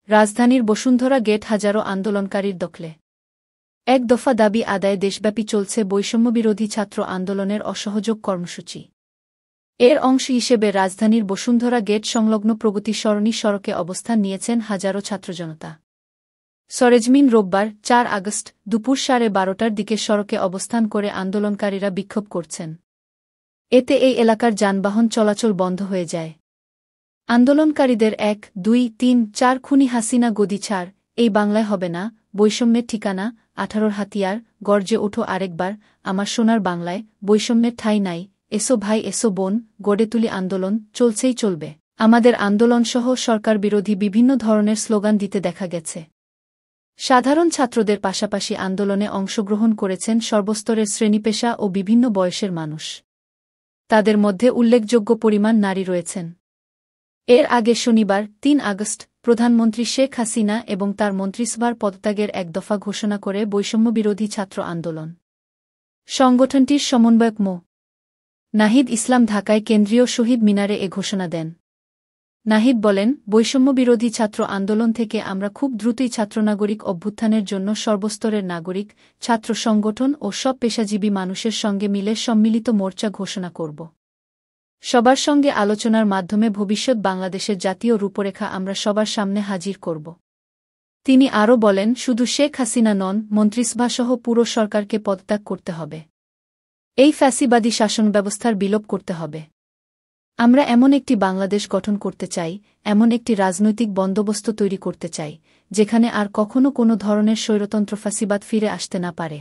রাজধানীর বসুন্ধরা গেট হাজারো আন্দোলনকারীর দখলে। এক দফা দাবি আদায়ে দেশব্যাপী চলছে বৈষম্যবিরোধী ছাত্র আন্দোলনের অসহযোগ কর্মসূচি। এর অংশ হিসেবে রাজধানীর বসুন্ধরা গেট সংলগ্ন প্রগতি সরণি সড়কে অবস্থান নিয়েছেন হাজারো ছাত্রজনতা। সরেজমিন রোববার ৪ আগস্ট দুপুর 12:30টার দিকে সড়কে অবস্থান করে আন্দোলনকারীরা বিক্ষোভ করছেন। এতে এই এলাকার যানবাহন চলাচল বন্ধ হয়ে যায়। আন্দোলনকারীদের ১, ২, ৩, ৪ খুনি হাসিনা গদি ছাড়, এই বাংলায় হবে না, বৈষম্যের ঠিকানা, ১৮ হাতিয়ার, গর্জে ওঠো আরেকবার, আমার সোনার বাংলায়, বৈষম্যের ঠাঁই নাই, এসো ভাই এসো বোন, গড়ে তুলি আন্দোলন, চলছেই চলবে আমাদের আন্দোলনসহ সরকার বিরোধী বিভিন্ন ধরনের স্লোগান দিতে দেখা গেছে। সাধারণ ছাত্রদের পাশাপাশি আন্দোলনে অংশগ্রহণ করেছেন সর্বস্তরের শ্রেণীপেশা ও বিভিন্ন বয়সের মানুষ। তাদের মধ্যে উল্লেখযোগ্য পরিমাণ নারী রয়েছেন। এর আগে শনিবার ৩ আগস্ট প্রধানমন্ত্রী শেখ হাসিনা এবং তার মন্ত্রিসভার পদত্যাগের এক দফা ঘোষণা করে বৈষম্যবিরোধী ছাত্র আন্দোলন সংগঠনটির সমন্বয়ক মো. নাহিদ ইসলাম ঢাকায় কেন্দ্রীয় শহীদ মিনারে এ ঘোষণা দেন। নাহিদ বলেন, বৈষম্যবিরোধী ছাত্র আন্দোলন থেকে আমরা খুব দ্রুতই ছাত্রনাগরিক অভ্যুত্থানের জন্য সর্বস্তরের নাগরিক, ছাত্র সংগঠন ও সব পেশাজীবী মানুষের সঙ্গে মিলে সম্মিলিত মোর্চা ঘোষণা করব। সবার সঙ্গে আলোচনার মাধ্যমে ভবিষ্যৎ বাংলাদেশের জাতীয় রূপরেখা আমরা সবার সামনে হাজির করব। তিনি আরও বলেন, শুধু শেখ হাসিনা নন, মন্ত্রিসভাসহ পুরো সরকারকে পদত্যাগ করতে হবে। এই ফ্যাসিবাদী শাসন ব্যবস্থার বিলোপ করতে হবে। আমরা এমন একটি বাংলাদেশ গঠন করতে চাই, এমন একটি রাজনৈতিক বন্দোবস্ত তৈরি করতে চাই, যেখানে আর কখনো কোনো ধরনের স্বৈরতন্ত্র ফ্যাসিবাদ ফিরে আসতে না পারে।